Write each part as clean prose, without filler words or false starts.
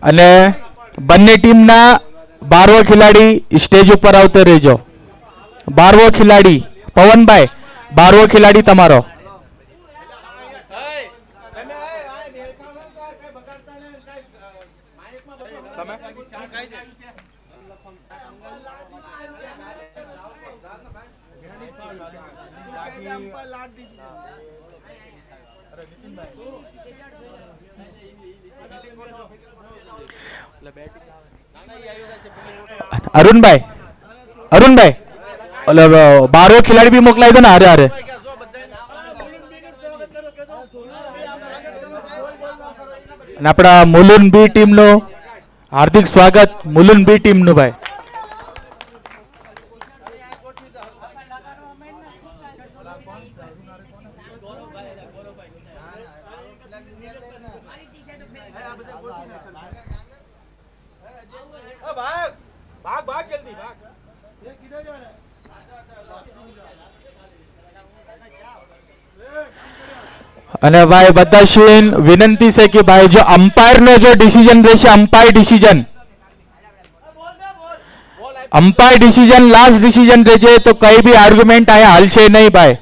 અને બંને ટીમના 12વો ખેલાડી સ્ટેજ ઉપર આવતો રહેજો. 12વો ખેલાડી પવનભાઈ, 12વો ખેલાડી તમારો. અરુણભાઈ, અરુણભાઈ 12વો ખેલાડી બી મોકલાવી દો ને. હારે હારે અને આપણા મુલુન બી ટીમનું હાર્દિક સ્વાગત. મુલુન બી ટીમનું ભાઈ. અને ભાઈ બધા શ્રીન વિનંતી છે કે ભાઈ જો અમ્પાયર નો જો ડિસિઝન રહેશે, અમ્પાયર ડિસિઝન લાસ્ટ ડિસિઝન રહેશે તો કઈ બી આર્ગ્યુમેન્ટ આયા હાલશે નહીં ભાઈ.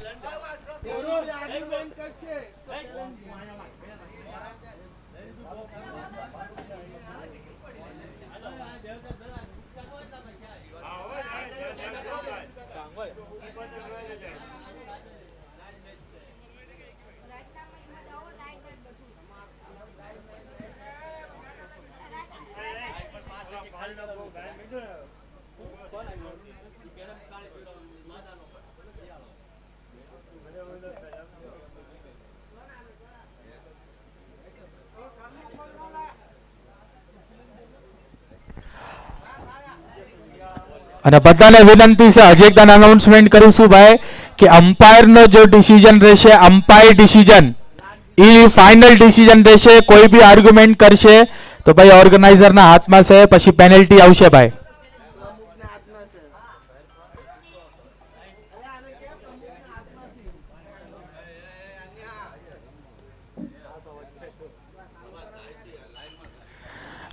અને બધાને વિનંતી છે, હજી એકદમ અનાઉન્સમેન્ટ કરીશું ભાઈ કે અમ્પાયર નો જો ડિસિઝન રહેશે, અમ્પાયર ડિસિઝન એ ફાઇનલ ડિસિઝન રહેશે. કોઈ બી આર્ગ્યુમેન્ટ કરશે તો ભાઈ ઓર્ગેનાઇઝરના હાથમાં છે, પછી પેનલ્ટી આવશે ભાઈ.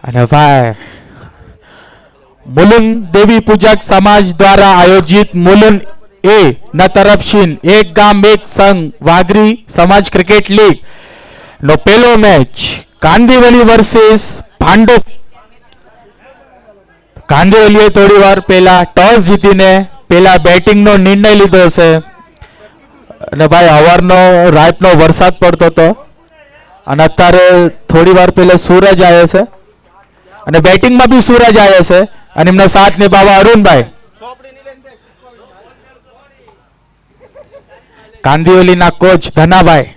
અને ભાઈ મુલુન દેવી પૂજક સમાજ દ્વારા આયોજિત મુલુન એ ના તરફથી એક ગામ એક સંઘ વાઘરી સમાજ ક્રિકેટ લીગ નો પહેલો મેચ કાંદિવલી વર્સિસ ભાંડુપ. કાંદિવલીએ થોડી વાર પહેલા ટોસ જીતીને પહેલા બેટિંગ નો નિર્ણય લીધો છે. અને ભાઈ સવારનો રાતનો વરસાદ પડતો હતો અને અત્યારે થોડી વાર પહેલા સૂરજ આવ્યો છે અને બેટિંગમાં બી સૂરજ આવ્યો છે. અને એમના સાથ નિભાવવા અરુણભાઈ, કાંદિવલીના કોચ ધનાભાઈ.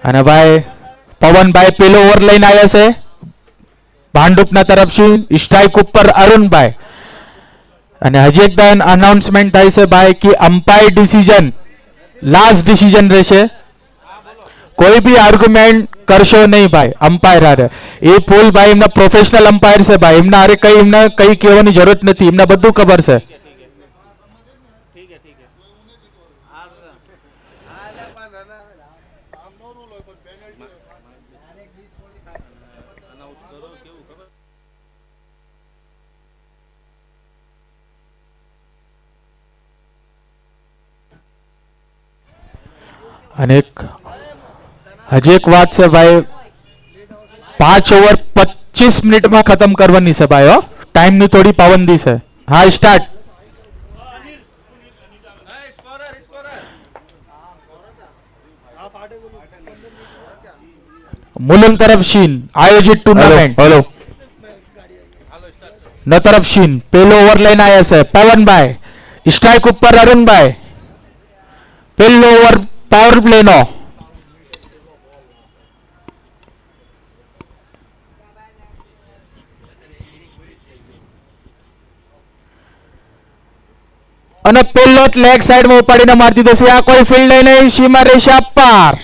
અને ભાઈ પવનભાઈ પેલો ઓવર લઈને આવ્યા છે ભાંડુપના તરફથી. સ્ટ્રાઇક ઉપર અરુણભાઈ. અને હજી એકદમ અનાઉન્સમેન્ટ થાય છે ભાઈ કે અમ્પાયર ડિસિઝન લાસ્ટ ડિસિઝન રહેશે. કોઈ બી આર્ગ્યુમેન્ટ કરશો નહીં ભાઈ અમ્પાયર હારે. એ ફૂલ ભાઈ એમના પ્રોફેશનલ અમ્પાયર છે ભાઈ. એમના હારે કઈ એમને કઈ કહેવાની જરૂરત નથી, એમને બધું ખબર છે. અને હજી એક વાત છે ભાઈ, 5 ઓવર 25 મિનિટમાં ખતમ કરવાની છે ભાઈ. ટાઈમની થોડી પાબંદી છે. હા સ્ટાર્ટ. મુલુન તરફથી આયોજિત ટુર્નામેન્ટ હેલો ન તરફથી પહેલો ઓવર લઈને આવ્યા છે પવનભાઈ. સ્ટ્રાઇક ઉપર અરુણભાઈ. પહેલો ઓવર પાવર પ્લે નો. અને પેલો લેગ સાઈડમાં ઉપાડીને મારી દીધો છે. આ કોઈ ફિલ્ડ નહીં, સીમા રહેશે અપાર.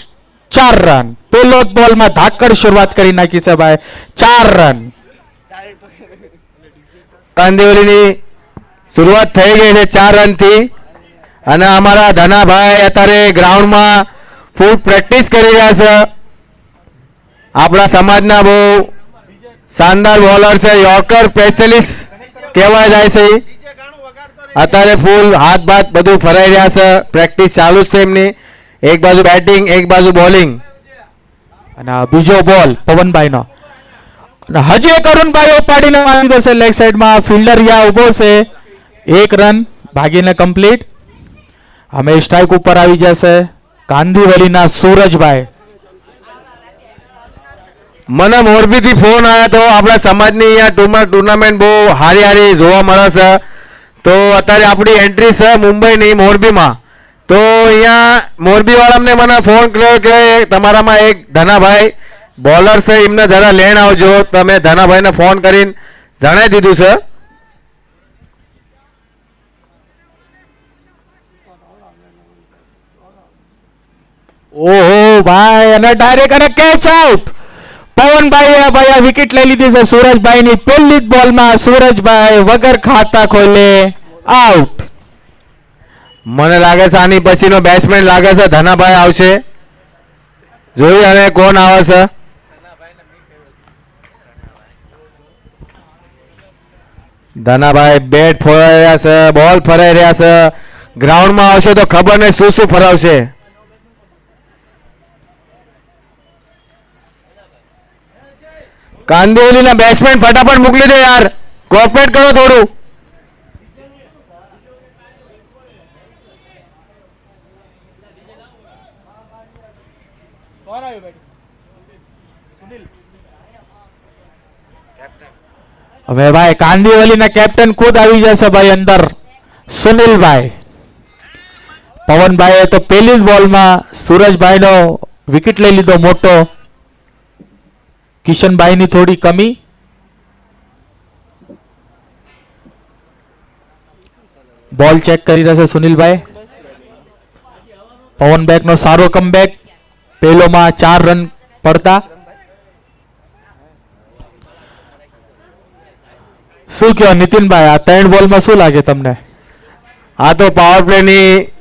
4 રન. પેલો બોલમાં ધાકડ શરૂઆત કરી નાખી છે ભાઈ. 4 રન. કાંદિવલીની શરૂઆત થઈ ગઈ છે 4 રનથી. અને અમારા ધનાભાઈ અત્યારે ગ્રાઉન્ડમાં ફૂલ પ્રેક્ટિસ કરી રહ્યા છે. આપણા સમાજના બહુ શાનદાર બોલર છે, યોર્કર સ્પેશિયલિસ્ટ કહેવાય જાય છે. અત્યારે ફૂલ હાથ બાથ બધું ફરાઈ રહ્યા છે. પ્રેક્ટિસ ચાલુ જ છે એમની. એક બાજુ બેટિંગ એક બાજુ બોલિંગ. અને આ બીજો બોલ પવનભાઈનો. અને હજી એક અરુણભાઈ ઉપાડીને મારી દેશે લેગ સાઈડમાં. ફિલ્ડર યા ઉભો છે. 1 રન ભાગીને કમ્પ્લીટ. અમે સ્ટ્રાઇક ઉપર આવી જશે કાંદીવલીના સૂરજભાઈ. મને મોરબીથી ફોન આવ્યો તો આપણા સમાજની અહીંયા ટુર્નામેન્ટ બહુ હારી હારી જોવા મળે છે. તો અત્યારે આપણી એન્ટ્રી છે મુંબઈની મોરબીમાં. તો અહીંયા મોરબીવાળાને મને ફોન કર્યો કે તમારામાં એક ધનાભાઈ બોલર છે, એમને જરા લેણ આવજો. તમે ધનાભાઈને ફોન કરીને જણાવી દીધું છે. ઓહો ભાઈ, અને ડાયરેક્ટ અને કેચ આઉટ. પવનભાઈએ ભાઈ વિકેટ લઈ લીધી છે સૂરજભાઈની. પહેલી જ બોલમાં સૂરજભાઈ વગર ખાતા ખોલે આઉટ. મને લાગે છે આની પછીનો બેટ્સમેન લાગે છે ધનાભાઈ આવશે. જોઈએ હવે કોણ આવે છે. ધનાભાઈ બેટ ફરાઈ રહ્યા છે, બોલ ફરાઈ રહ્યા છે. ગ્રાઉન્ડમાં આવશે તો ખબર નહીં શું શું ફરાવશે. કાંદિવલીના બેટ્સમેન ફટાફટ મોકલી દે યાર, કોઓપરેટ કરો થોડું. હવે ભાઈ કાંદીવલીના કેપ્ટન ખુદ આવી જશે ભાઈ અંદર, સુનિલભાઈ. પવનભાઈએ તો પહેલી જ બોલમાં સૂરજભાઈનો વિકેટ લઈ લીધો મોટો. કિશનભાઈની થોડી કમી. બોલ ચેક કરી રહેશે સુનિલભાઈ. પવનભાઈનો સારો કમબેક. પહેલોમાં 4 રન પડતા. શું કહો નીતિનભાઈ, આ 3 બોલમાં શું લાગે તમને? આ તો પાવર પ્લેની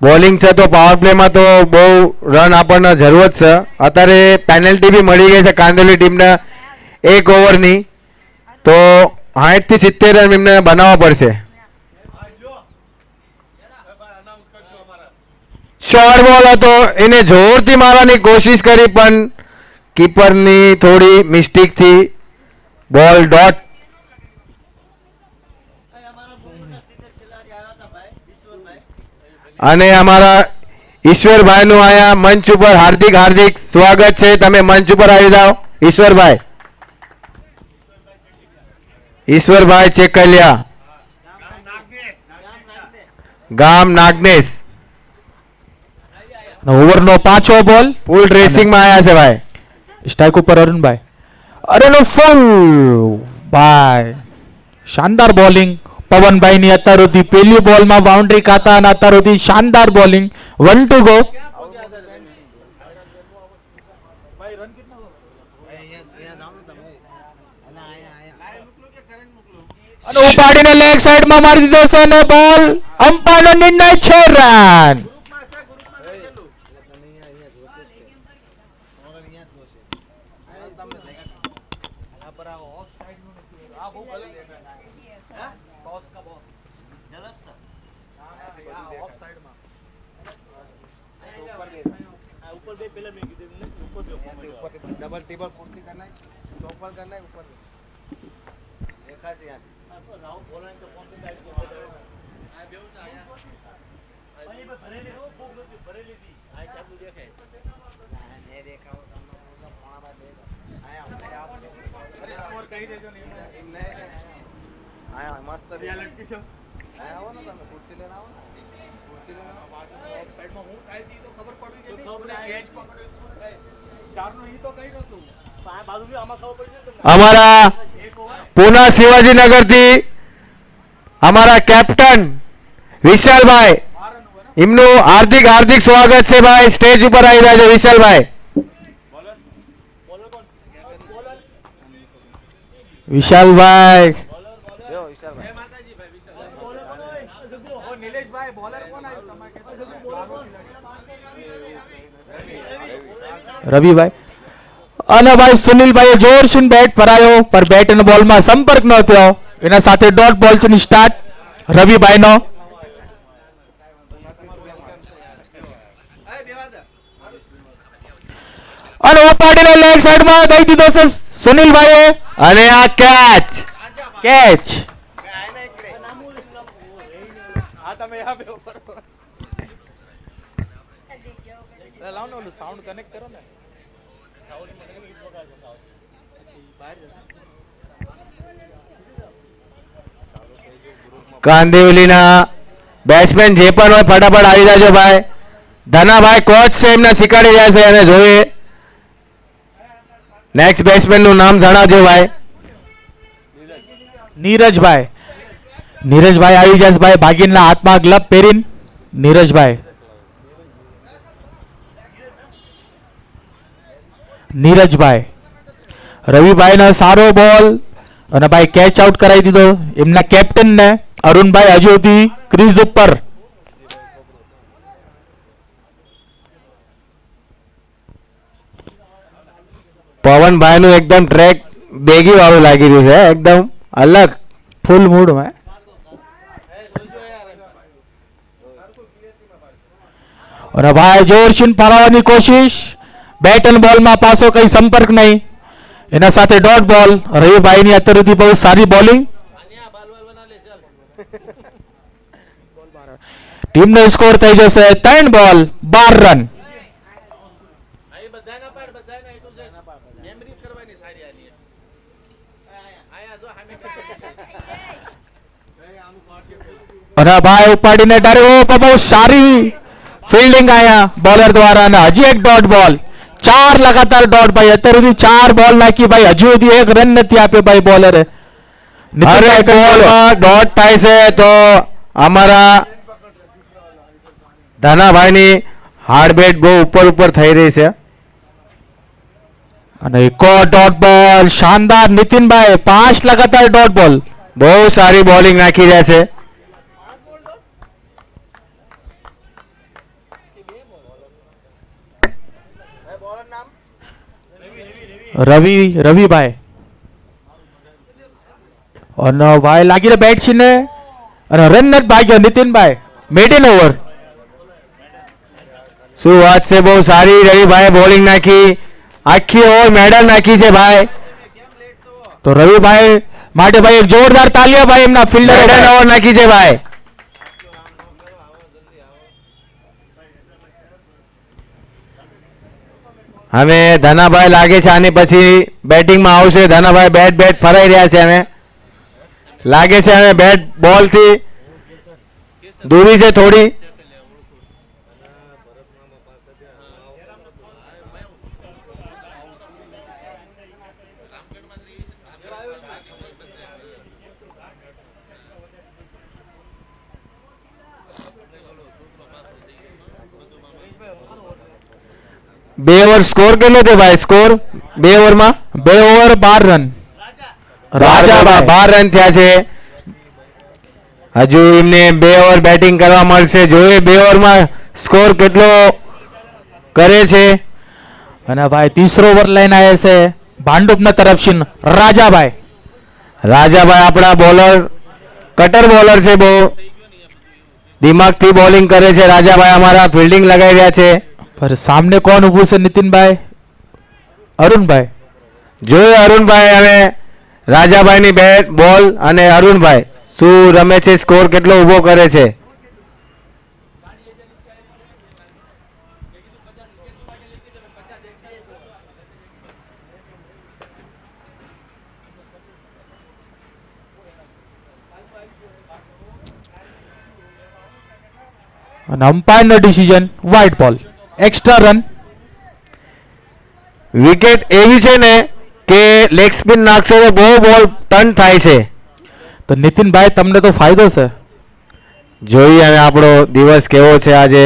બોલિંગ છે, તો પાવર પ્લેમાં તો બહુ રન આપણને જરૂરત છે. અત્યારે પેનલ્ટી બી મળી ગઈ છે કાંદોલી ટીમને 1 ઓવરની. તો 60 થી 70 રન એમને બનાવવા પડશે. શોર્ટ બોલ હતો, એને જોરથી મારવાની કોશિશ કરી પણ કીપરની થોડી મિસ્ટેકથી બોલ ડોટ. અને અમારા ઈશ્વરભાઈનું આયા મંચ ઉપર હાર્દિક હાર્દિક સ્વાગત છે. તમે મંચ ઉપર આવી જાઓ ઈશ્વરભાઈ. ઈશ્વરભાઈ ચેકલિયા, ગામ નાગનેશ. ઓવરનો 5મો બોલ. ફૂલ ડ્રેસિંગમાં આવ્યા છે ભાઈ. સ્ટ્રાઇક ઉપર અરુણભાઈ. અરે નો ફૂલ ભાઈ, શાનદાર બોલિંગ પવનભાઈની. અત્યાર સુધી પહેલી બોલમાં બાઉન્ડ્રી ખાતા અને અત્યાર સુધી શાનદાર બોલિંગ. 1 to go. અને ઉપાડીને લેગ સાઈડમાં મારી દીધો છે અને બોલ અમ્પાયરનો નિર્ણય 6 રન. डबल टेबल पूर्ति करना है, चौपल करना है ऊपर देखा से यार राव बोलने तो फोन पे टाइप कर दे आ बेउ ना आया भाई ये भरेली हो भरेली थी आ क्या तू देखे नहीं देखा हो तुमने पूरा फोन पर देख आया हमने आप अरे स्कोर कही देજો ને એમને આયા મસ્ત રિયા લટકી છે આયા હો ને તમે કુર્સી લેના આવો ને કુર્સી લેના બાજુ ઓફ સાઈડમાં હું કાઈ જી તો ખબર પડી ગઈ તો મને કેચ પકડ્યો શું થાય ચારનો ઈ તો કઈ નતું આ બાજુ બી આમાં ખબર પડી છે. અમારા પૂના શિવાજીનગરથી અમારા કેપ્ટન વિશાલભાઈ, એમનું હાર્દિક હાર્દિક સ્વાગત છે ભાઈ. સ્ટેજ ઉપર આવી રહ્યા છે વિશાલભાઈ. વિશાલભાઈ રવિભાઈ અને ભાઈ સુનિલભાઈએ જોરથી બેટ ફરાયો પર બેટ અને બોલમાં સંપર્ક ન થયો. એના સાથે ડોટ બોલ છે સ્ટાર્ટ રવિભાઈનો. અને ઉપાડીને લેગ સાઈડમાં દઈ દીધો છે સુનિલભાઈએ અને આ કેચ. કેચ. હા તમે આ બે ઉપર લાવ ને ઓલું સાઉન્ડ કનેક્ટ કરો ને. કાંદિવલીના બેટ્સમેન જે પણ હોય ફટાફટ આવી જાજો ભાઈ. ધનાભાઈ કોચ છે એમને શીખવાડી રહ્યા છે અને જોઈએ નેક્સ્ટ બેટ્સમેન નું નામ જણાવજો ભાઈ. નીરજભાઈ. નીરજભાઈ આવી જશે ભાઈ ભાગીનના હાથમાં ગ્લવ પહેરીને. નીરજભાઈ. નીરજભાઈ. રવિભાઈનો સારો બોલ અને ભાઈ કેચ આઉટ કરાવી દીધો એમના કેપ્ટન ને. અરુણભાઈ હજુ સુધી ક્રીઝ ઉપર. પવનભાઈ નું એકદમ ટ્રેક બેગી વાળું લાગી રહ્યું છે એકદમ અલગ ફૂલ મૂડમાં. અને ભાઈ જોરશીન પાડવાની કોશિશ. બેટ અને બોલમાં પાછો કઈ સંપર્ક નહીં. એના સાથે ડોટ બોલ. રવિભાઈની અત્યાર સુધી બહુ સારી બોલિંગ. ટીમનો સ્કોર થઈ જશે 3 બોલ 12 રન. અને ભાઈ ઉપાડીને ડાયરેક્ટ બહુ સારી ફિલ્ડિંગ આયા બોલર દ્વારા. અને હજી એક ડોટ બોલ. 4 લગાતાર ડોટ ભાઈ. અત્યાર સુધી 4 બોલ નાખી ભાઈ હજુ સુધી એક રન નથી આપ્યો ભાઈ બોલરે. અરે બોલમાં ડોટ થાય છે તો અમારા ધનાભાઈની હાર્ડ બેટ બહુ ઉપર ઉપર થઈ રહી છે. અને એક ડોટ બોલ શાનદાર નીતિનભાઈ. 5 લગાતાર ડોટ બોલ. બહુ સારી બોલિંગ નાખી રહ્યા છે. રવિભાઈ. અને ભાઈ લાગી બેટ છે ને અને રન નથી ભાગ્યો નીતિનભાઈ. Middle over. શું વાત છે બહુ સારી રવિભાઈ બોલિંગ નાખી. આખી ઓવર મેડલ નાખી છે ભાઈ. તો રવિભાઈ માટે ભાઈ એક જોરદાર તાલીઓ ભાઈ એમના ફિલ્ડર મેડલ ઓવર નાખી છે ભાઈ. હવે ધનાભાઈ લાગે છે આની પછી બેટિંગમાં આવશે. ધનાભાઈ બેટ ફરાઈ રહ્યા છે હવે લાગે છે હવે બેટ બોલ થી દૂરી છે થોડી. બે ઓવર સ્કોર કેટલો છે ભાઈ? સ્કોર 2 ઓવરમાં 2 ઓવર 12 રન. રાજા 12 રન થયા છે. હજુ એમને 2 ઓવર બેટિંગ કરવા મળશે. જોઈએ 2 ઓવરમાં સ્કોર કેટલો કરે છે. અને ભાઈ ત્રીસો ઓવર લઈને આવ્યા છે ભાંડુપના તરફથી રાજાભાઈ. રાજાભાઈ આપણા બોલર કટર બોલર છે. બહુ દિમાગથી બોલિંગ કરે છે રાજાભાઈ. અમારા ફિલ્ડિંગ લગાવી રહ્યા છે. પર સામને કોણ ઊભું છે નીતિનભાઈ? અરુણભાઈ. જોઈએ અરુણભાઈ હવે રાજાભાઈની બેટ બોલ અને અરુણભાઈ શું રમે છે, સ્કોર કેટલો ઊભો કરે છે. અને અમ્પાયરનો ડિસિઝન વ્હાઇટ બોલ. Extra run. વિકેટ એવી છે ને કે લેગ સ્પિન નાખશો તો બહુ બોલ ટર્ન થાય છે. તો નીતિનભાઈ તમને તો ફાયદો છે. જોઈએ હવે આપણો દિવસ કેવો છે આજે.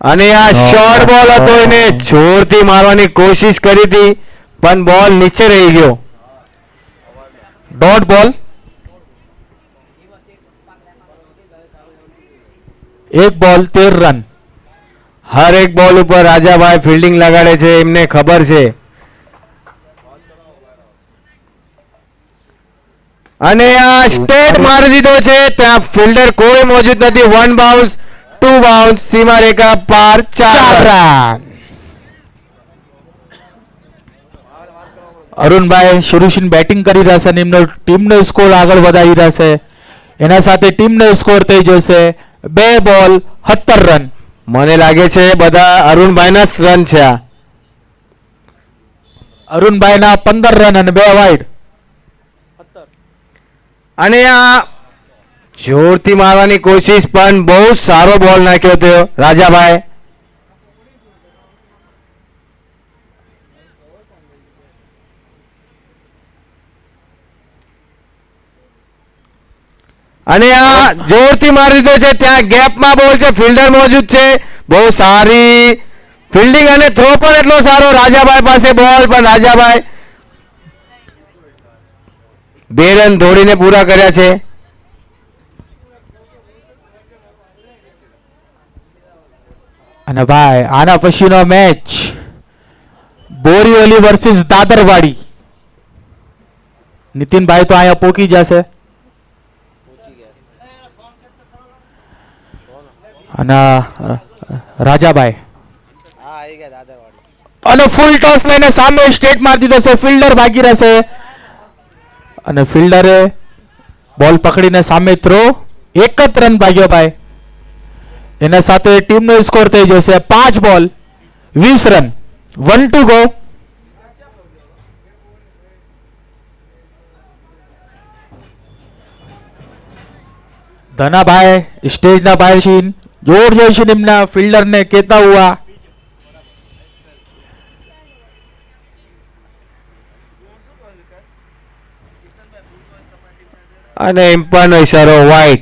અને આ શોર્ટ બોલ હતો, એને જોરથી મારવાની કોશિશ કરી હતી પણ બોલ નીચે રહી ગયો. ડોટ બોલ. એક બોલ 13 રન. હર એક બોલ ઉપર રાજાભાઈ ફિલ્ડિંગ લગાડે છે, એમને ખબર છે. અને આ સ્ટેટ મારી દીધો છે, ત્યાં ફિલ્ડર કોઈ મોજૂદ નથી. 1 બાઉન્સ 2 બાઉન્સ સીમા રેખા પાર 4 રન. અરુણભાઈ શરૂશીન બેટિંગ કરી રહ્યા છે અને એમનો ટીમનો સ્કોર આગળ વધારી રહ્યા છે. એના સાથે ટીમનો સ્કોર થઈ જશે 2 બોલ 17 રન. મને લાગે છે બધા અરુણભાઈના જ રન છે આ. અરુણભાઈના 15 રન અને 2 વાઇડ. અને આ જોરથી મારવાની કોશિશ, પણ બહુ સારો બોલ નાખ્યો હતો રાજાભાઈ. અને આ જોરથી મારી દીધો છે, ત્યાં ગેપમાં બોલ છે, ફિલ્ડર મોજૂદ છે. બહુ સારી ફિલ્ડિંગ અને થ્રો પણ એટલો સારો રાજાભાઈ પાસે બોલ, પણ રાજાભાઈ 2 રન દોડીને પૂરા કર્યા છે. અને ભાઈ આના પછીનો મેચ બોરીવલી વર્સિસ દાદરવાડી. નીતિનભાઈ તો અહીંયા પોકી જશે અને રાજાભાઈ હા આવી ગયા દાદરવાડી. અને ફૂલ ટોસ લઈને સામે સ્ટેટ મારી દીધો છે. ફિલ્ડર ભાગી રહેશે અને ફિલ્ડરે બોલ પકડીને સામે થ્રો. 1 જ રન ભાગ્યો ભાઈ. એના સાથે ટીમનો સ્કોર થઈ જશે 5 બોલ 20 રન. 1 to go. ધનાભાઈ સ્ટેજના બહાર છે, જોર જોઈશે એમના ફિલ્ડરને કહેતા હુઆ. અને એમ્પાયરનો ઈશારો વાઇડ.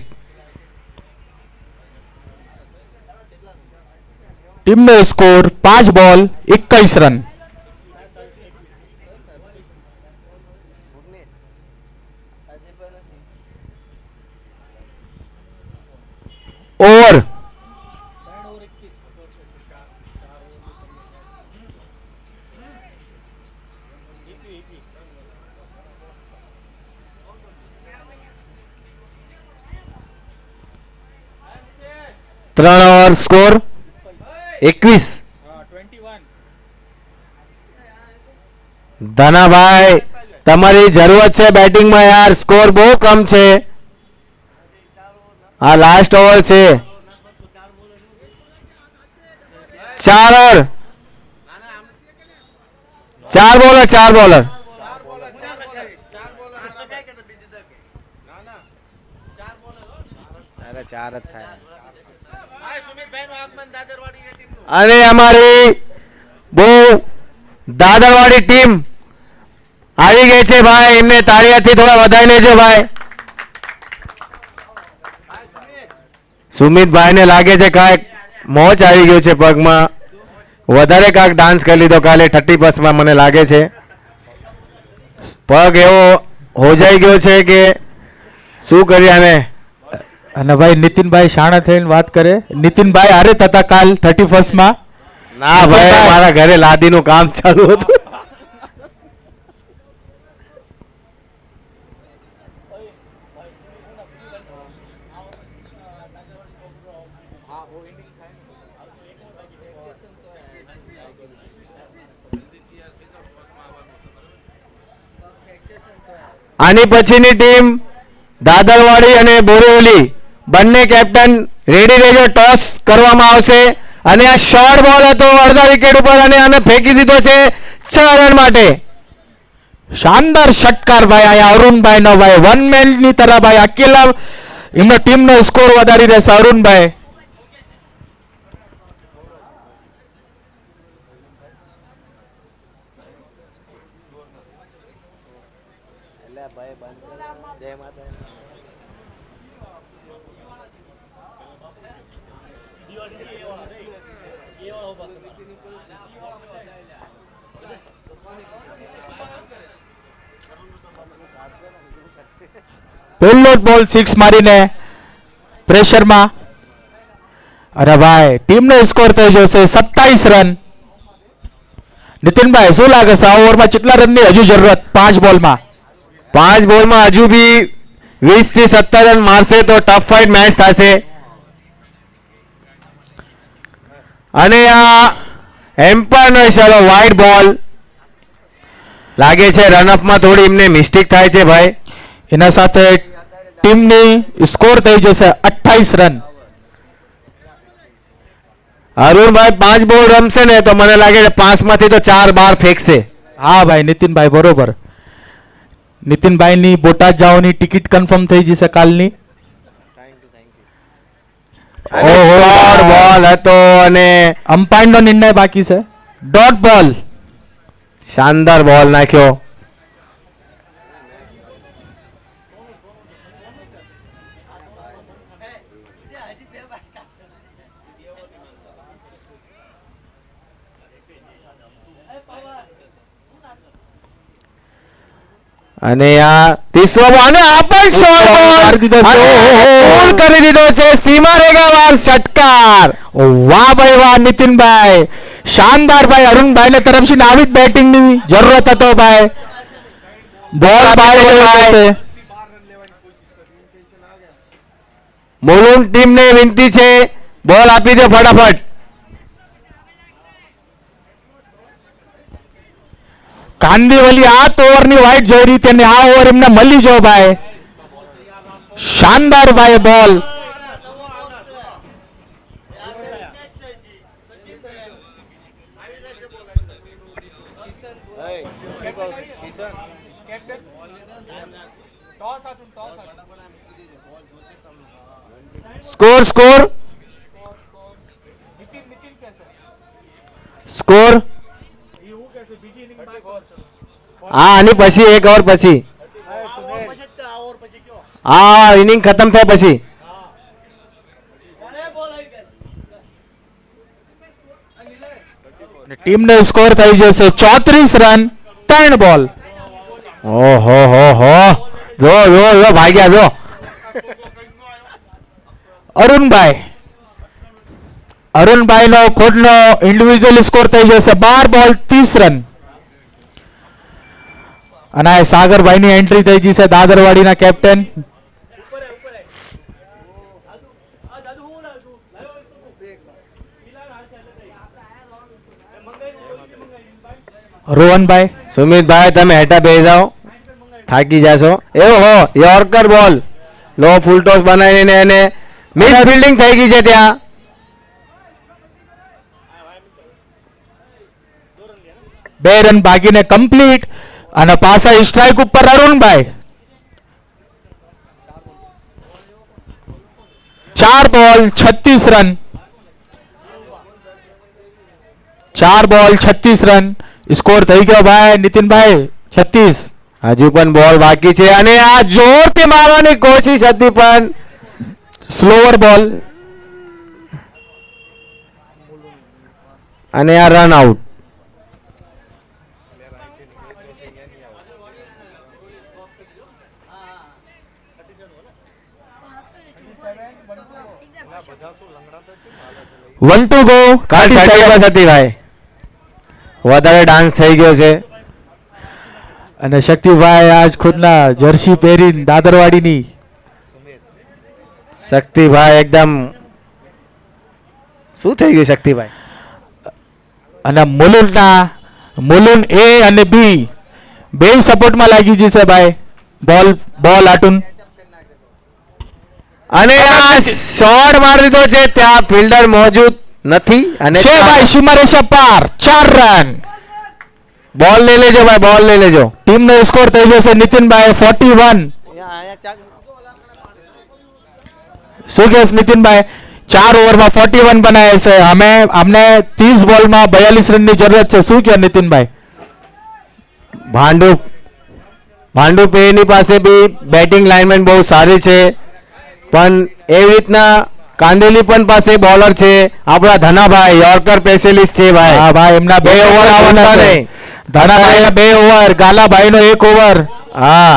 ટીમનો સ્કોર 5 બોલ 21 રન. ઓવર. ત્રણ ઓવર સ્કોર 21. ધનાભાઈ તમારી જરૂરત છે બેટિંગમાં યાર, સ્કોર બહુ કમ છે. આ લાસ્ટ ઓવર છે. 4 ઓવર 4 બોલર 4 બોલર. અને અમારી બહુ દાદરવાડી ટીમ આવી ગઈ છે ભાઈ, એમને તાળીઓથી થોડા વધાઈ લેજો ભાઈ. સુમિતભાઈને લાગે છે કાંઈક મોચ આવી ગયું છે પગમાં, વધારે કાંઈક ડાન્સ કરી લીધો કાલે 31 મને લાગે છે. પગ એવો હોજાઈ ગયો છે કે શું કરીએ આને. અને ભાઈ નીતિનભાઈ શાણા થઈને વાત કરે. નીતિનભાઈ હારે થતા કાલ 31 માં. ના ભાઈ, મારા ઘરે લાદીનું કામ ચાલુ હતું. આની પછીની ટીમ દાદરવાડી અને બોરીવલી બંને કેપ્ટન રેડી રહેજો. ટોસ કરવામાં આવશે અને આ શોર્ટ બોલ હતો અડધા વિકેટ ઉપર અને આને ફેંકી દીધો છે 6 રન માટે. શાનદાર ષટકાર ભાઈ અહીંયા અરુણભાઈ નો ભાઈ. 1 મેન ની તરફ ભાઈ અકેલા એમનો ટીમનો સ્કોર વધારી રહેશે અરુણભાઈ. એટલે ભાઈ બંધ જય માતા. પહેલો જ બોલ 6 મારીને પ્રેશરમાં અરે ભાઈ ટીમનો સ્કોર થઈ જશે 27 રન. નીતિનભાઈ શું લાગે છે આ ઓવરમાં કેટલા રનની હજુ જરૂરત 5 બોલમાં? 5 બોલમાં હજુ બી 20 થી 17 રન મારશે તો ટફ ફાઇટ મેચ થશે. અને આ એમ્પાયરનો ઇશારો વાઇડ બોલ લાગે છે. રનઅપમાં થોડી એમને મિસ્ટેક થાય છે ભાઈ. એના સાથે ટીમની સ્કોર થઈ જશે 28 રન. અરુણભાઈ 5 બોલ રમશે ને તો મને લાગે છે 5 માંથી તો 4 બાર ફેંકશે. હા ભાઈ નીતિનભાઈ બરોબર. નીતિનભાઈની બોટાદ જવાની ટિકિટ કન્ફર્મ થઈ જશે કાલની. અને short બોલ હતો અને અમ્પાયરનો નિર્ણય બાકી છે. ડોટ બોલ. શાનદાર બોલ નાખ્યો. અને આ ત્રીસો બોલ અને આ પણ શોર્ટ બોલ મારી દીધો છે. ગોલ કરી દીધો છે. સીમા રેખાવાર ષટકાર. વાહ ભાઈ વાહ નીતિનભાઈ શાનદાર ભાઈ. અરુણભાઈ ને તરફથી આવી જ બેટિંગ ની જરૂરત હતો ભાઈ. બોલ બાય છે. મુલુંડ ટીમને વિનંતી છે બોલ આપી દો ફટાફટ. કાંદીવલી આ ઓવરની વાઇટ જોઈ રહી તેને આ ઓવર એમને મળી જો ભાઈ. શાનદાર ભાઈ બોલ. સ્કોર સ્કોર સ્કોર હા આની પછી એક ઓવર પછી હા ઇનિંગ ખતમ થાય પછી. ટીમનો સ્કોર થઈ જશે 34 રન 3 બોલ. ઓહો હો હો જો જો જો ભાગ્યા જો. અરુણભાઈ નો ખુદનો ઇન્ડિવિજ્યુઅલ સ્કોર થઈ જશે 12 બોલ 30 રન. અને આ સાગરભાઈ ની એન્ટ્રી થઈ જશે દાદરવાડીના કેપ્ટન. રોહનભાઈ સુમિતભાઈ તમે હેઠા બેસી જાઓ થાકી જાશો. એવો હો યોર્કર બોલ લો ફૂલ ટોસ બનાવીને એને મિસ ફિલ્ડિંગ થઈ ગઈ છે ત્યાં. બે રન ભાગીને કમ્પ્લીટ અને પાછા સ્ટ્રાઇક ઉપર અરુણભાઈ. 4 બોલ 36 રન. 4 બોલ 36 રન સ્કોર થઈ ગયો ભાઈ નીતિનભાઈ 36. હજુ પણ બોલ બાકી છે અને આ જોરથી મારવાની કોશિશ હતી પણ સ્લોવર બોલ અને આ run out. One two go. બસ હતી ભાઈ વધારે ડાન્સ થઈ ગયો છે. અને શક્તિભાઈ આજ ખુદના જર્સી પહેરીને દાદરવાડીની. શક્તિભાઈ એકદમ શું થઈ ગયું શક્તિભાઈ. અને મુલુંડ એ અને બી બે સપોર્ટમાં લાગી જશે ભાઈ. બોલ આટુન અને આ શોટ મારી દીધો છે ત્યાં ફિલ્ડર મોજૂદ નથી અને છે ભાઈ સીમા રેખા પાર 4 રન. બોલ લઈ લેજો ભાઈ બોલ લઈ લેજો. ટીમનો સ્કોર થઈ જશે નીતિનભાઈ 41. શું કહેશ નીતિનભાઈ 4 ઓવરમાં 41 બનાવે છે. અમને 30 બોલમાં 42 રનની જરૂરત છે. શું કહે નીતિનભાઈ? ભાંડુપ એની પાસે બી બેટિંગ લાઇનમેન બહુ સારી છે પણ એવી રીતના કાંદેલી પણ પાસે બોલર છે. આપણા ધનાભાઈ યોર્કર સ્પેશિયલિસ્ટ છે ભાઈ. હા ભાઈ એમના 2 ઓવર આવવાના છે. ધનાભાઈના 2 ઓવર, ગાલાભાઈનો 1 ઓવર. હા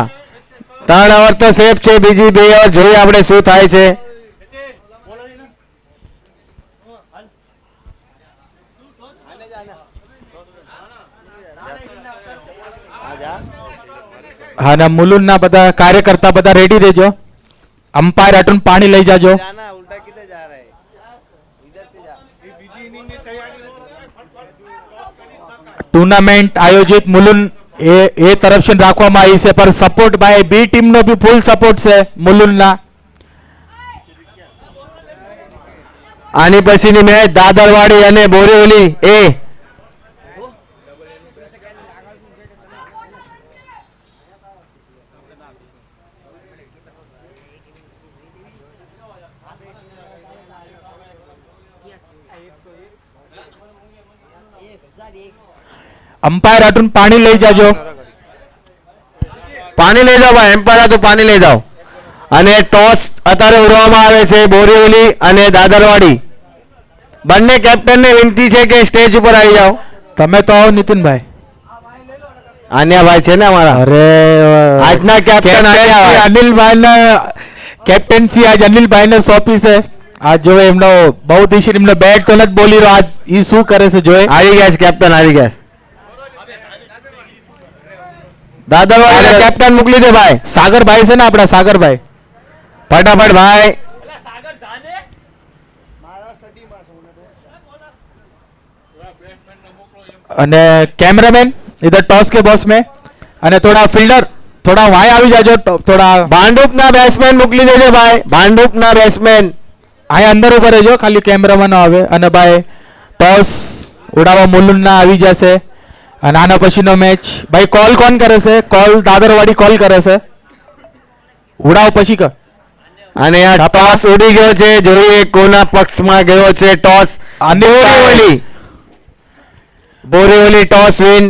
3 ઓવર તો સેફ છે. બીજી 2 ઓવર જોઈએ આપણે શું થાય છે. आने जाना आजा હા ને મુલુંડના બધા કાર્યકર્તા બધા રેડી રહેજો. અમ્પાયર હટુન પાણી લઈ જાજો. जाना उल्टा किधर जा रहा है इधर से जा ટુર્નામેન્ટ આયોજિત મુલુંડ એ તરફ से રાખવામાં આવી છે, પર સપોર્ટ બાય બી ટીમનો બી ફૂલ સપોર્ટ છે મુલુંડના. આની પછીની મેચ દાદરવાડી અને બોરીવલી એ અમ્પાયર હટુન પાણી લઈ જાજો. પાણી લઈ જાઓ ભાઈ, એમ્પાયર તો પાણી લઈ જાઓ. અને ટોસ અત્યારે ઉડવામાં આવે છે બોરીવલી અને દાદરવાડી. બંને કેપ્ટનને વિનંતી છે કે સ્ટેજ ઉપર આવી જાઓ. તમે તો આવો નીતિનભાઈ. આન્યાભાઈ છે ને અમારા અરે આજના કેપ્ટન આન્યાભાઈ. અનિલભાઈ કેપ્ટનસી આજ અનિલભાઈ ને સોંપી છે. આજ જો એમનો બહુ દિશી એમનો બેટ તો નથી બોલી રહ્યો, આજ ઈ શું કરે છે જોઈ. આવી ગયા છે કેપ્ટન, આવી ગયા છે. દાદરવાડી કેપ્ટન મોકલી દે ભાઈ. સાગરભાઈ છે ને આપણા સાગરભાઈ. ફટાફટ ભાઈ. અને કેમેરામેન इधर टॉस के बॉस में અને થોડા ફિલ્ડર થોડા વાય આવી જાજો. થોડા ભાંડુપના બેટ્સમેન મોકલી દેજો ભાઈ. ભાંડુપના બેટ્સમેન અહીંયા અંદર ઉભા રહેજો, ખાલી કેમેરામાં ન આવે. અને ભાઈ ટોસ ઉડાવવા મુલુંડના આવી જશે. અને આના પછીનો મેચ ભાઈ કોલ કોણ કરે છે? કોલ દાદરવાડી કોલ કરે છે. ઉડાવ પછી કર. અને આ ટોસ ઉડી ગયો છે. જોઈએ કોના પક્ષમાં ગયો છે toss. Borivali Borivali toss win.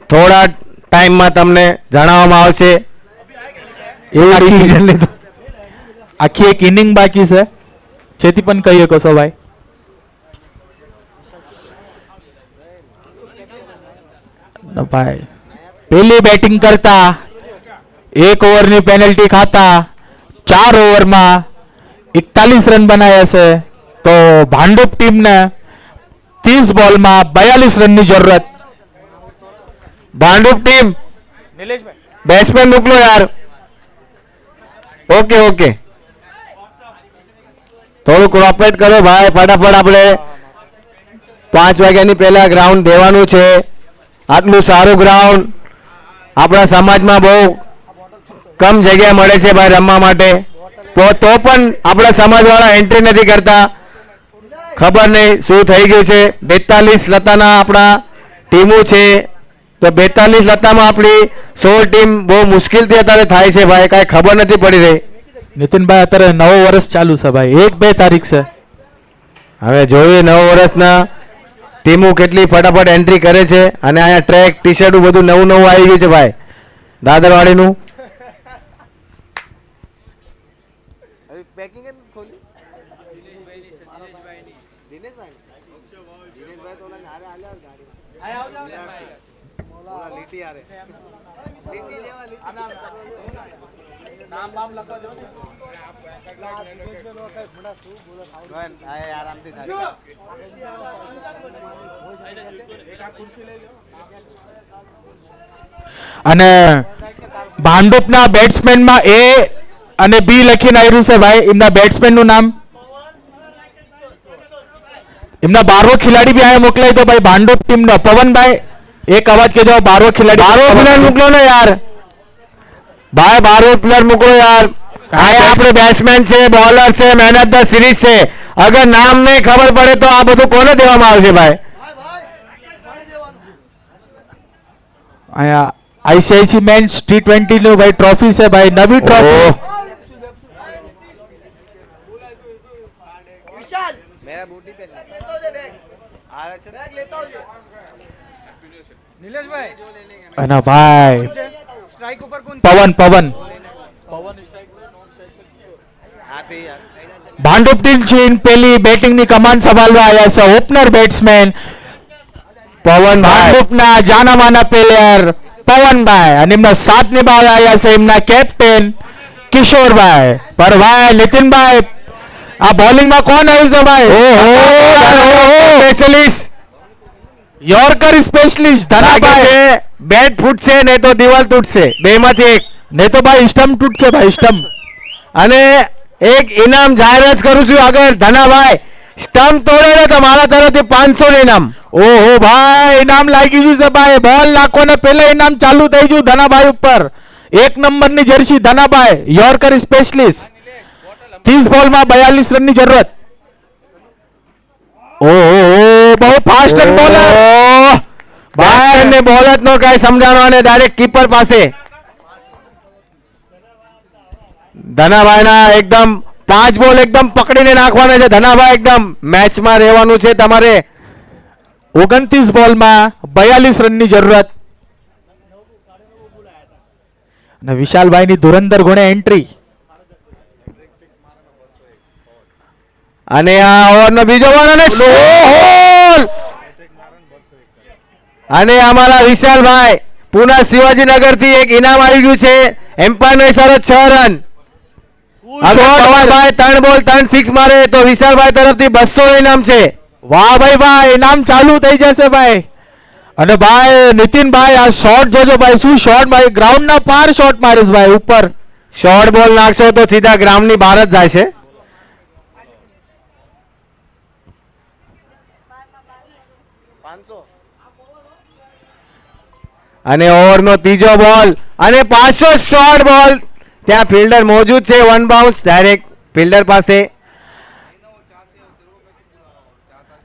થોડા ટાઈમમાં તમને જણાવવામાં આવશે. એવું ડિસિઝન લીધું. આખી એક ઇનિંગ બાકી છે, જેથી પણ કહી શકો છો ભાઈ. ભાઈ પેલી બેટિંગ કરતા 1 ઓવરની પેનલ્ટી ખાતા 4 ઓવરમાં 41 રન બનાવ્યા છે. તો ભાંડુપ ટીમને 30 બોલમાં 42 રનની જરૂરત. ભાંડુપ ટીમ બેટ્સમેન મોકલો યાર. ઓકે ઓકે, થોડું કોઓપરેટ કરો ભાઈ. ફટાફટ આપણે 5 વાગ્યાની પહેલા ગ્રાઉન્ડ દેવાનું છે. આટલું સારું ગ્રાઉન્ડ આપણા સમાજમાં બહુ કમ જગ્યા મળે છે ભાઈ રમવા માટે. તો પણ આપણા સમાજવાળા એન્ટ્રી નથી કરતા. ખબર નહીં શું થઈ ગયું છે. 42 લતાના આપણા ટીમો છે, તો 42 લતામાં આપણી 16 ટીમ બહુ મુશ્કેલથી અત્યારે થાય છે ભાઈ. કાંઈ ખબર નથી પડી રહી. નીતિનભાઈ અત્યારે નવો વર્ષ ચાલુ છે ભાઈ, 1-2 તારીખ છે. હવે જોઈએ 9 વર્ષના ટીમો કેટલી ફટાફટ એન્ટ્રી કરે છે. અને અહીંયા ટ્રેક ટી શર્ટ બધું નવું નવું આવી ગયું છે ભાઈ દાદરવાડીનું. अभी पैकिंग है खोली दिनेश भाई तो नारे आले आज गाड़ी आया आओ जाओ भाई मोला लीटी आ रे लीटी लेवा लीटी नाम नाम लखो दो ने वन आए आराम से था एक आ कुर्सी ले लो અને ભાંડુપના બેટ્સમેનમાં એ અને બી લખીને આવ્યું છે ભાઈ. એમના બેટ્સમેનનું નામ, એમના 12વો ખેલાડી બી આયા મોકલાય તો ભાઈ ભાંડુપ ટીમનો પવનભાઈ એક અવાજ કહેજો. 12વો ખેલાડી 12 પ્લેયર મોકલો ને યાર ભાઈ. 12 પ્લેયર મોકલો યાર. આયા આપણે બેટ્સમેન છે, બોલર છે, મેન ઓફ ધ સિરીઝ છે. અગર નામ નહીં ખબર પડે તો આ બધું કોને દેવામાં આવશે ભાઈ? અહીંયા આઈસીઆઈસી મેન્સ T20 નું ભાઈ ટ્રોફી છે ભાઈ, નવી ટ્રોફી. मेरा बूटी पे आ रहा है लेता हूं नीलेश भाई અને ભાઈ स्ट्राइक ऊपर कौन પવન પવન स्ट्राइक पे नॉन स्ट्राइक पे किशोर हां पे यार ભાંડુપ ટીમ છે પેલી બેટિંગની કમાન સંભાળવા આવ્યા છે ઓપનર બેટ્સમેન પવન. ભાંડુપના જાનામાના પ્લેયર પવનભાઈ અને એમના સાથ નિભાવવા આવ્યા છે એમના કેપ્ટન કિશોરભાઈ. પર ભાઈ નીતિનભાઈ આ બોલિંગમાં કોણ આવ્યું છે ભાઈ? સ્પેશિયલિસ્ટ યોર્કર સ્પેશિયલિસ્ટ લાગે ધનાભાઈ છે બેટ ફૂટશે નહીં તો દિવાલ તૂટશે બેમાંથી એક. નહીં તો ભાઈ સ્ટમ્પ તૂટશે ભાઈ સ્ટમ્પ. અને એક ઇનામ જાહેરાત કરું છું અગર ધનાભાઈ સ્ટમ્પ તોડે ને તો મારા તરફથી 500 નું ઇનામ. ઓહો ભાઈ ઇનામ લાગી ગયું છે ભાઈ. બોલ નાખો ને પહેલા ઇનામ ચાલુ થઈ ગયું ધનાભાઈ ઉપર. 1 નંબરની જર્સી ધનાભાઈ યોર્કર સ્પેશિયલિસ્ટ. 30 બોલમાં 42 રનની જરૂરત. ઓહો બહુ ફાસ્ટ બોલર. ભાઈ ને બોલ જ નો કઈ સમજાણો અને ડાયરેક્ટ કીપર પાસે. ધનાભાઈના એકદમ 5 બોલ એકદમ પકડીને નાખવાના છે. ધનાભાઈ એકદમ મેચમાં રહેવાનું છે તમારે. 29 બોલમાં 42 રનની જરૂરત. અને વિશાલભાઈની ધુરંધર ગુણે એન્ટ્રી. અને આ ઓવરનો બીજો બોલ અને સોલ. અને અમારા વિશાલભાઈ પુના શિવાજીનગર થી એક ઇનામ આવી ગયું છે. એમ્પાયરનો ઇશારો 6 રન. હવે પવનભાઈ 3 બોલ 3 સિક્સ મારે તો વિશાલભાઈ તરફથી 200 નું ઇનામ છે. વાહ ભાઈ વાહ ઇનામ ચાલુ થઈ જશે ભાઈ. અને ભાઈ નીતિનભાઈ આ શોટ જોજો ભાઈ. શું શોટ ભાઈ. ગ્રાઉન્ડ ના પાર શોટ મારીશ ભાઈ ઉપર. શોર્ટ બોલ નાખશો તો સીધા ગ્રાઉન્ડ ની બહાર જ જાય છે. અને ઓવરનો ત્રીજો બોલ અને પાછો શોર્ટ બોલ. ત્યાં ફિલ્ડર મોજૂદ છે. 1 બાઉન્સ ડાયરેક્ટ ફિલ્ડર પાસે.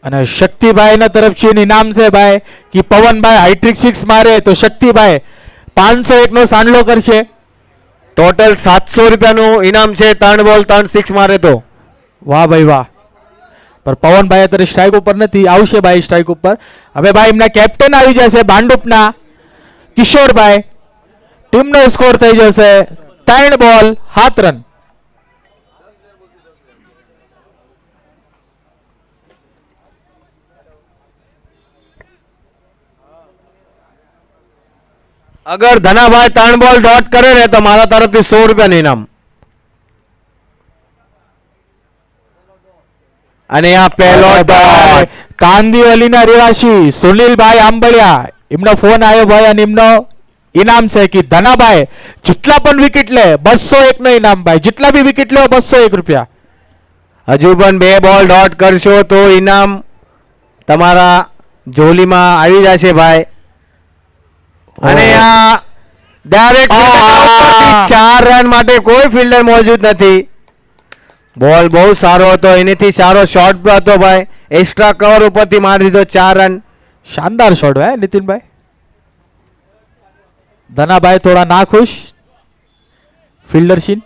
અને શક્તિભાઈ ના તરફથી ઇનામ છે ભાઈ કે પવનભાઈ હાઇટ્રિક 6 મારે તો શક્તિભાઈ 501 નો સાંડલો કરશે. ટોટલ 700 રૂપિયાનું ઇનામ છે. 3 બોલ 3 સિક્સ મારે તો. વાહ ભાઈ વાહ. પણ પવનભાઈ અત્યારે સ્ટ્રાઇક ઉપર નથી. આવશે ભાઈ સ્ટ્રાઇક ઉપર. હવે ભાઈ એમના કેપ્ટન આવી જશે ભાંડુપના કિશોરભાઈ. ટીમનો સ્કોર થઈ જશે 3 બોલ 7 રન. અગર ધનાભાઈ 3 બોલ ડોટ કરે ને તો મારા તરફથી 100 રૂપિયાનું ઇનામ. અને આ પહેલો ડોટ કાંદીવલીના રહેવાસી સુનિલભાઈ આંબળિયા એમનો ફોન આવ્યો ભાઈ અને એમનો ઇનામ છે કે ધનાભાઈ જેટલા પણ વિકેટ લે 201 નો ઇનામ ભાઈ. જેટલા બી વિકેટ લે 201 રૂપિયા. હજુ પણ 2 બોલ ડોટ કરશો તો ઇનામ તમારા જોલીમાં આવી જશે ભાઈ. અને આ ડાયરેક્ટ 4 રન માટે કોઈ ફિલ્ડર મોજૂદ નથી. બોલ બહુ સારો હતો. એનાથી સારો શોટ હતો ભાઈ. એક્સ્ટ્રા કવર ઉપરથી મારી દીધો 4 રન. શાનદાર શોટ ભાઈ નીતિનભાઈ. ધનાભાઈ થોડા ના ખુશ. ફિલ્ડર સીન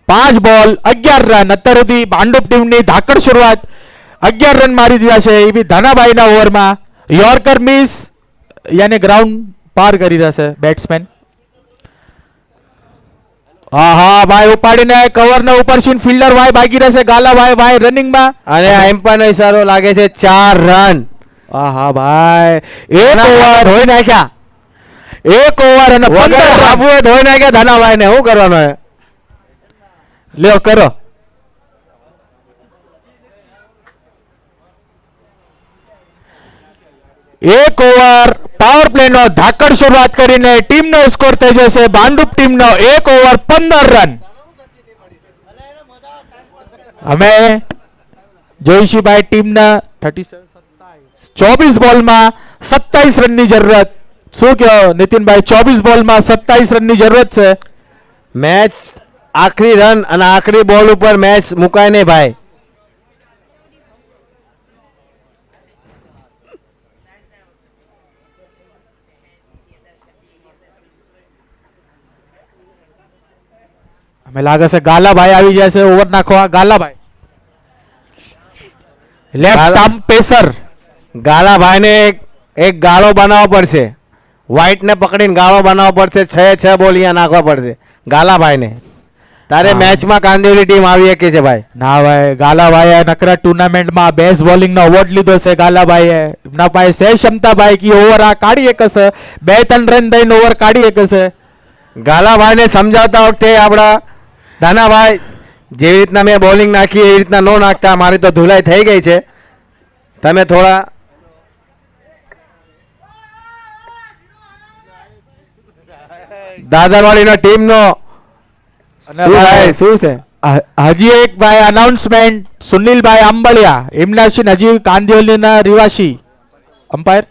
5 બોલ 11 રન. અત્યાર સુધી ભાંડુપ ટીમની ધાકડ શરૂઆત. 11 રન મારી દીધા છે એવી ધનાભાઈના ઓવરમાં. યોર્કર મિસ યાને ગ્રાઉન્ડ પાર કરી રહ્યા છે બેટ્સમેન. હા ભાઈ ઉપાડીને કવર ને ઉપર સીન ફિલ્ડર ભાઈ ભાગી રહેશે. ગાલાભાઈ ભાઈ રનિંગમાં. અને એમ્પાયરનો ઇશારો લાગે છે 4 રન. હા ભાઈ એક ઓવર ધોઈ નાખ્યા. 1 ઓવર અને 15 રન. બાબુએ ધોઈ નાખ્યા ધનાભાઈ ને. શું કરવાનું હે? લ્યો કરો. એક ઓવર પાવર પ્લે નો ધાકડ શરૂઆત કરીને ટીમનો સ્કોર થઈ જશે ભાંડુપ ટીમનો 1 ઓવર 15 રન. અમે જોઈશું ભાઈ ટીમના 24 બોલમાં 27 રનની જરૂરત. શું કહો નીતિનભાઈ. 24 બોલમાં 27 રનની જરૂરત છે. મેચ આખરી રન અને આખરી બોલ ઉપર મેચ મુકાય નહીં ભાઈ. અમે લાગે છે ગાલાભાઈ આવી જશે ઓવર નાખવા. ગાલાભાઈ લેફ્ટ આર્મ પેસર. ગાલાભાઈને એક ગાળો બનાવવો પડશે. વ્હાઈટ ને પકડીને ગાળો બનાવવો પડશે. 6 બોલ અહીંયા નાખવા પડશે ગાલાભાઈને. તારે મેચમાં કાંદિવલી ટીમ આવી શકે છે ભાઈ. ના ભાઈ ગાલાભાઈએ નકરા ટુર્નામેન્ટમાં બેસ્ટ બોલિંગ નો અવોર્ડ લીધો છે. ગાલાભાઈએ એમના પાસે છે ક્ષમતા ભાઈ કે ઓવર આ કાઢી શકે છે. 2-3 રન દઈને ઓવર કાઢી શકે છે. ગાલાભાઈને સમજાવતા વખતે આપણા ધનાભાઈ જેવી રીતના મેં બોલિંગ નાખી એવી રીતના નો નાખતા, મારી તો ધુલાઈ થઈ ગઈ છે. તમે થોડા દાદરવાડીનો ટીમનો અને શું ભાઈ, ભાઈ શું છે? હજી એક ભાઈ અનાઉન્સમેન્ટ, સુનિલભાઈ આંબળિયા, એમના છે હજી કાંદિવલીના રહેવાસી અમ્પાયર.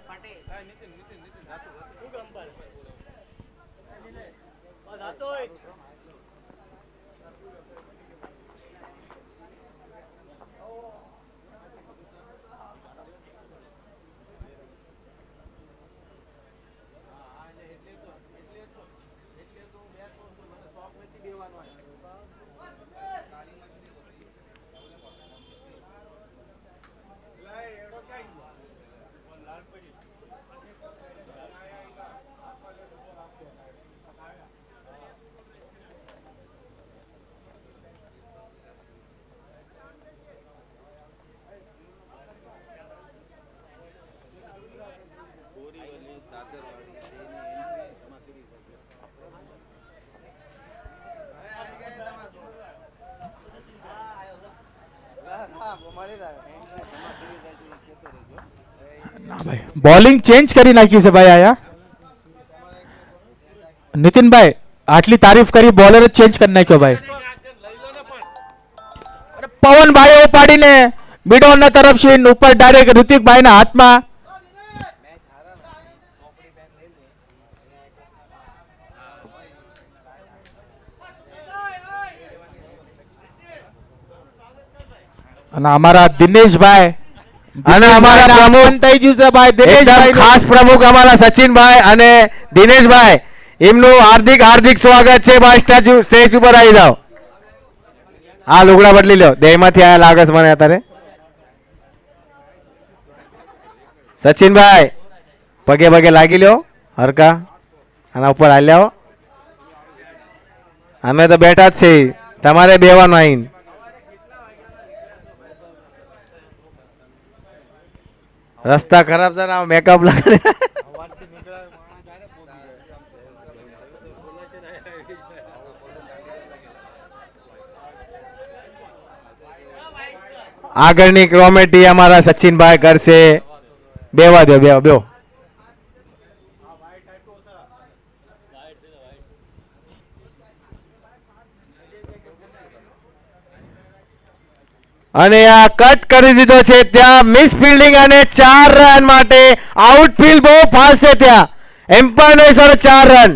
ના ભાઈ, બોલિંગ ચેન્જ કરી નાખી છે ભાઈ આયા. નીતિનભાઈ, આટલી તારીફ કરી, બોલર જ ચેન્જ કરી નાખ્યો ભાઈ. અને પવનભાઈ ઉપાડીને મિડ ઓનના તરફ છે, ઉપર ડાયરેક્ટ ઋતિકભાઈના હાથમાં. અને અમારા દિનેશભાઈ અને અમારા પ્રમુખ થઈ ગયું છે ભાઈ, એકદમ દિનેશભાઈ ખાસ પ્રમુખ અમારા સચિનભાઈ અને દિનેશભાઈ, એમનું હાર્દિક હાર્દિક સ્વાગત છે. ભાઈ સ્ટેજ ઉપર આવી જાઓ. આ લુગડા બદલી લો, દેહમાંથી આયા લાગે છે મને અત્યારે. સચિનભાઈ પગે પગે લાગી લ્યો હરકા, આના ઉપર હાલી આવો. અમે તો બેઠા જ છીએ, તમારે બેવાનું આવીને. રસ્તા ખરાબ છે ને મેકઅપ લાગે. આગળની કોમેડી અમારા સચિનભાઈ કરશે. બેવા દો, બેવા બેવો. અને આ કટ કરી દીધો છે, ત્યાં મિસ ફિલ્ડિંગ અને 4 રન માટે આઉટફિલ્ડ બહુ ફાસ્ટ છે ત્યાં. એમ્પાયર નો ઇશારો 4 રન.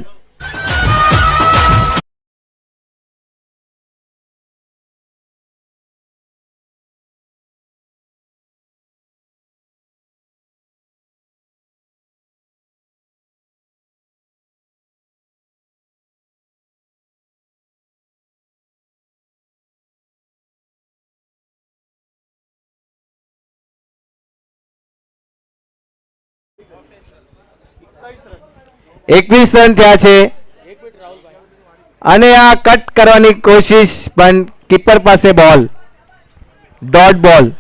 એકવીસ રન થયા છે અને આ કટ કરવાની કોશિશ, પણ કીપર પાસે બોલ, ડોટ બોલ.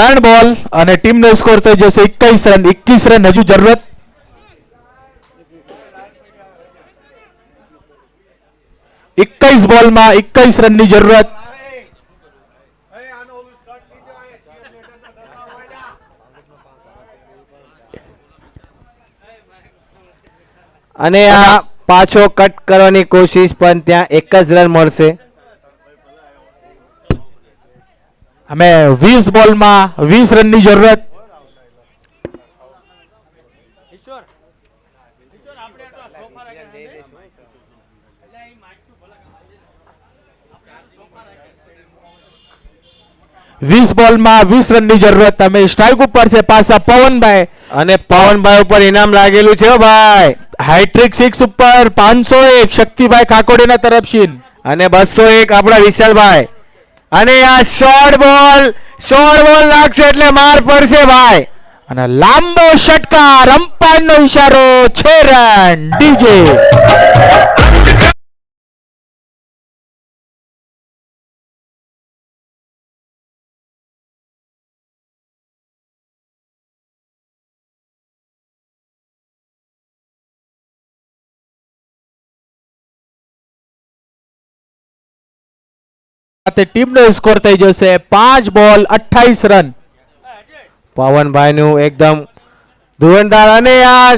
3 બોલ અને ટીમનો સ્કોર થઈ જશે 21 રન. 21 રન હજુ જરૂરત. એકવીસ બોલમાં 21 રનની જરૂરત. અને આ પાછો કટ કરવાની કોશિશ, પણ ત્યાં એક જ રન મળશે. અમે 20 બોલમાં 20 રનની જરૂરત. વીસ બોલમાં 20 રનની જરૂરત. અમે સ્ટ્રાઇક ઉપર છે પાછા પવનભાઈ, અને પવનભાઈ ઉપર ઇનામ લાગેલું છે હો ભાઈ. હાઇટ્રિક 6 ઉપર 501 શક્તિભાઈ કાકોડીના તરફથી. અને 201 આપણા વિશાલભાઈ. અને આ શોર્ટ બોલ નાખશે એટલે માર પડશે ભાઈ. અને લાંબો ષટકાર, અમ્પાયરનો ઈશારો, 6 રન. ડીજે સાથે ટીમનો સ્કોર થઈ જશે 5 બોલ 28 રન. પવનભાઈ નું એકદમ ધુરંધાર અને આ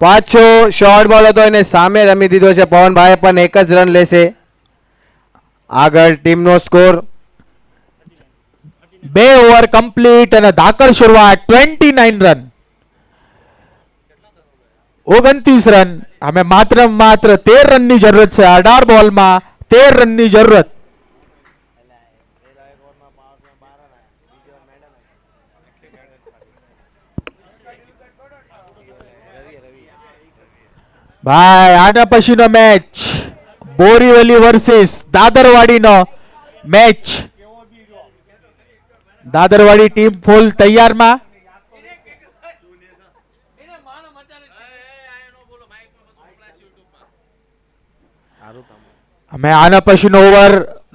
પાછો શોર્ટ બોલ હતો એને સામે રમી દીધો છે. પવનભાઈ પણ એક જ રન લેશે. આગળ ટીમનો સ્કોર 2 ઓવર કમ્પ્લીટ અને ધાકડ શરૂઆત 29 રન 29 રન. અમે માત્ર 13 રનની જરૂરત છે. 18 બોલમાં 13 રનની જરૂરત. ભાઈ આના પછીનો મેચ બોરીવલી વર્સિસ દાદરવાડીનો મેચ. દાદરવાડી ટીમ ફૂલ તૈયારમાં. અમે આના પછીનો ઓવર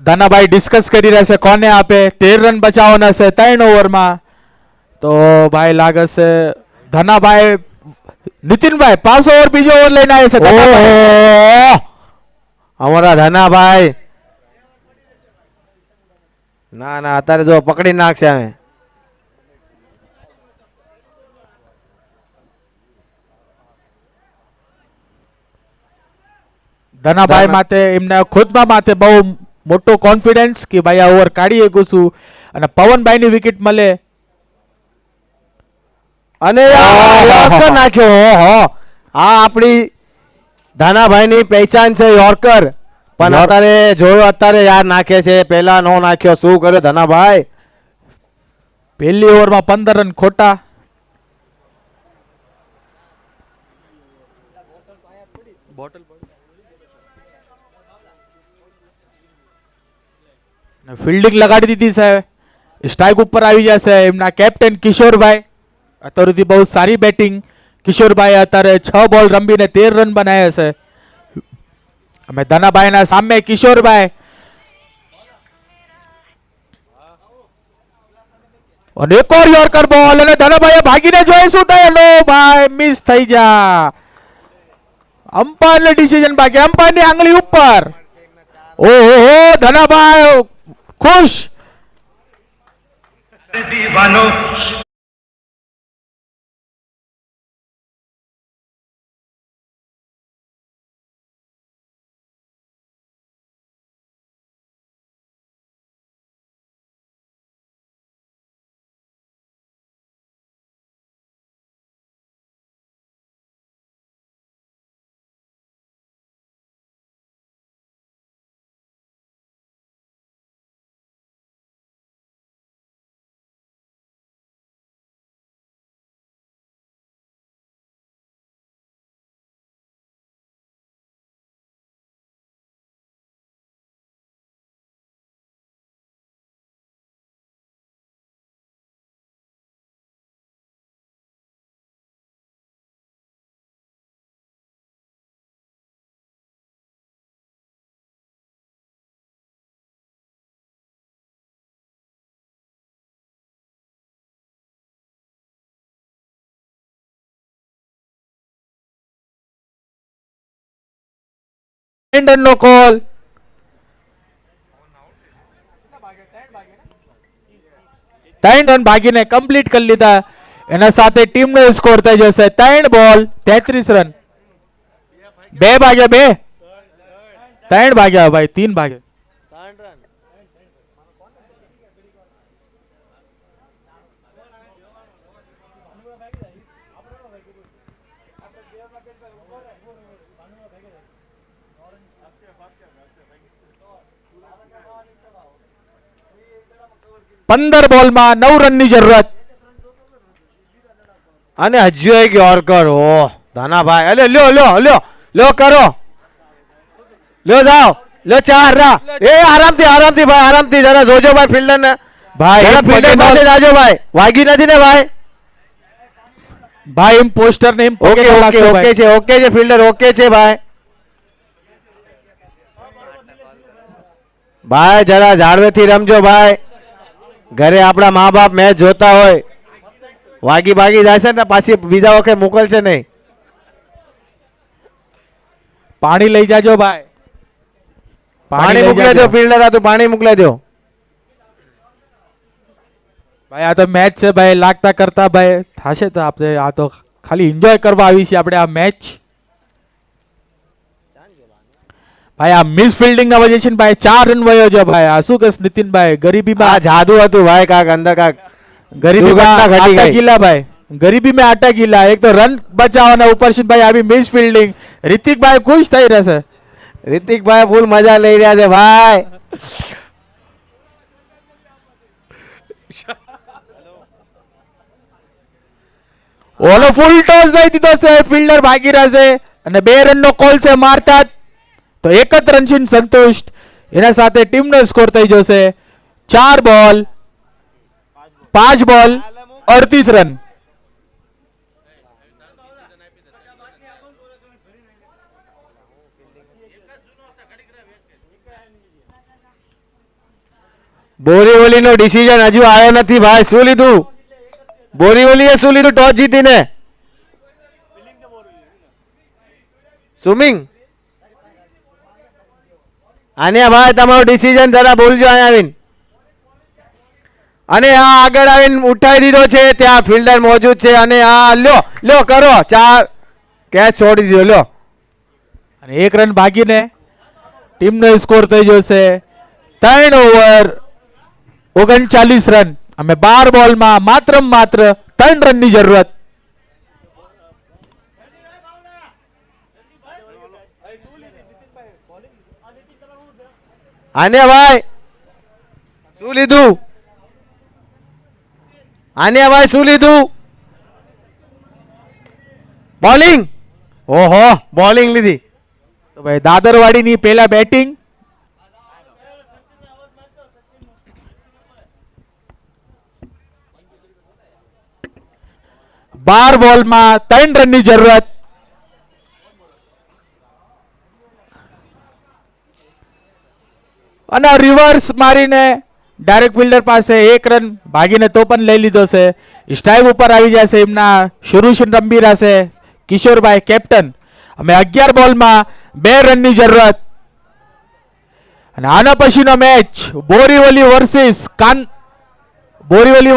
ધનાભાઈ ડિસ્કસ કરી રહ્યા છે કોને આપે. 13 રન બચાવવાના છે 3 ઓવરમાં. તો ભાઈ લાગે છે ધનાભાઈ નીતિનભાઈ 5 ઓવર બીજો ઓવર લઈને આવે છે. અમારા ધનાભાઈ ના ના અત્યારે જો પકડી નાખશે અમે. ધનાભાઈ માથે એમના ખુદમાં માથે બહુ મોટો કોન્ફિડન્સ કે ભાઈ આ ઓવર કાઢી શકું છું અને પવનભાઈની વિકેટ મળે. અને યોર્કર નાખ્યો. ઓહો આ આપણી ધાનાભાઈની પહેચાન છે યોર્કર. પણ અત્યારે જોયો અત્યારે યાર નાખે છે. પહેલા નો નાખ્યો. શું કર્યો ધનાભાઈ? પહેલી ઓવરમાં 15 રન ખોટા. ફિલ્ડિંગ લગાડી દીધી છે. સ્ટ્રાઇક ઉપર આવી જશે એમના કેપ્ટન કિશોરભાઈ. અત્યારથી બહુ સારી બેટિંગ કિશોરભાઈ અત્યારે 6 બોલ રમીને 13 રન બનાવ્યા છે. અમે ધનાભાઈના સામે કિશોરભાઈ અને એક ઓર યોર્કર બોલ અને ધનાભાઈએ ભાગીને જોઈ શું થાય. નો ભાઈ મિસ થઈ જા. અમ્પાયરનો ડિસિઝન બાકી. અમ્પાયરની આંગળી ઉપર. ઓહો ધનાભાઈ ખુશ. નો કોલ. 3 રન ભાગીને કમ્પ્લીટ કરી લીધા. એના સાથે ટીમનો સ્કોર થઈ જશે 3 બોલ 33 રન. 2 ભાગ્યા 2 3 ભાગ્યા ભાઈ 3 ભાગ્યા. પંદર બોલમાં 9 રનની જરૂરત. અને હજુ એક યોર્કર. ઓહ ધનાભાઈ અલે લ્યો લ્યો લ્યો લ્યો કરો. લ્યો જાઓ લ્યો 4 રા. એ આરામથી આરામથી ભાઈ આરામથી જરા જોજો ભાઈ ફિલ્ડર ને. ભાઈ જરા ફિલ્ડર પાસે જાજો ભાઈ. વાગી નથી ને ભાઈ? ભાઈ એમ પોસ્ટર ને એમ ઓકે ઓકે ઓકે છે ફિલ્ડર ઓકે છે ભાઈ. ભાઈ જરા ઝાડવેથી રમજો ભાઈ. ઘરે આપણા મા બાપ મેચ જોતા હોય. વાગી ભાગી જાય છે ને પાછી બીજા વખત મોકલશે નહીં. પાણી લઈ જાજો ભાઈ. પાણી લઈ મોકલી જાજો. દો ફિલ્ડર હતું પાણી મોકલી દો. ભાઈ આ તો મેચ છે ભાઈ, લાગતા કરતા ભાઈ થશે તો આપણે આ તો ખાલી એન્જોય કરવા આવી છે આપણે આ મેચ. ભાઈ આ મિસ ફિલ્ડિંગ ના વજે છે ને ભાઈ 4 રન વયો છે ભાઈ. આ શું કહેશ નીતિનભાઈ, આ ગરીબીમાં જાદુ હતું ભાઈ, કાક અંદર કાક ગરીબીમાં દુર્ઘટના ઘટી આટા ગઈ. ગીલા ભાઈ, ગરીબી में आटा गीला. एक तो रन बचावना ऊपर से भाई अभी मिस फील्डिंग. ऋतिक भाई खुश થઈ રહેશે. રિતિકભાઈ ફૂલ મજા લઈ રહ્યા છે ભાઈ. ઓલો ફૂલ ટોસ દઈ દીધો છે, ફિલ્ડર ભાગી રહ્યા છે અને 2 રનનો કોલ છે મારતા તો એક જ રનથી સંતુષ્ટ. એના સાથે ટીમનો સ્કોર થઈ જશે 4 બોલ 5 બોલ 38 રન. બોરીવલી નો ડિસિઝન હજુ આવ્યો નથી ભાઈ. શું લીધું બોરીવલીએ, શું લીધું ટોસ જીતીને? સ્વિમિંગ. આને ભાઈ તમારું ડિસિઝન જરા બોલજો અહીંયા આવીને. અને આ આગળ આવીને ઉઠાવી દીધો છે, ત્યાં ફિલ્ડર મોજૂદ છે અને આ લ્યો લ્યો કરો 4 કેચ છોડી દીધો લ્યો. અને 1 રન ભાગીને ટીમનો સ્કોર થઈ જશે 3 ઓવર 39 રન. અમે 12 બોલમાં માત્ર 3 રનની જરૂરત. આને ભાઈ શું લીધું? આને ભાઈ શું લીધું? બોલિંગ. ઓહો બોલિંગ લીધી. તો ભાઈ દાદરવાડીની પહેલા બેટિંગ. બાર બોલમાં 3 રનની જરૂરત. અને રિવર્સ મારીને ડાયરેક્ટ ફિલ્ડર પાસે 1 રન ભાગીને તો પણ લઈ લીધો છે. સ્ટ્રાઇક ઉપર આવી જશે એમના શુરુશન રંબી રહેશે કિશોરભાઈ કેપ્ટન. અમે 11 બોલમાં 2 રનની જરૂરત. અને આના પછીનો મેચ બોરીવલી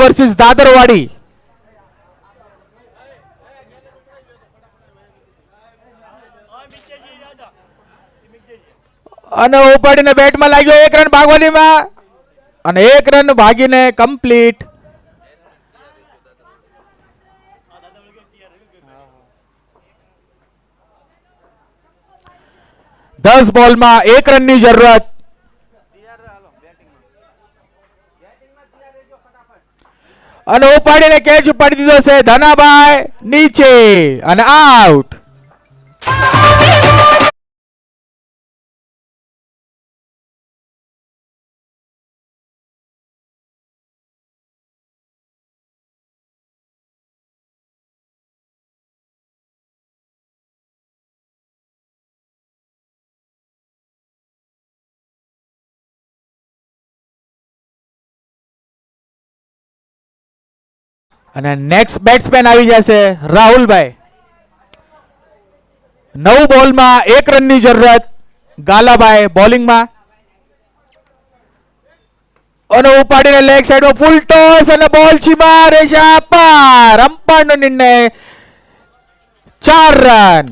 વર્સિસ દાદરવાડી. અને ઉપાડીને બેટમાં લાગ્યો 1 રન ભાગવાનીમાં અને 1 રન ભાગીને કમ્પ્લીટ. દસ બોલમાં 1 રનની જરૂરત. અને ઉપાડીને કેચ ઉપાડી દીધો છે ધનાભાઈ નીચે અને આઉટ. અને નેક્સ્ટ બેટ્સમેન આવી જશે રાહુલભાઈ. 9 બોલમાં 1 રનની જરૂરત. ગાલાભાઈ બોલિંગમાં. અને ઉપાડીને લેગ સાઈડમાં ફૂલ ટોસ અને બોલ છીમા રેશા પાર. અંપાયરનો નિર્ણય 4 રન.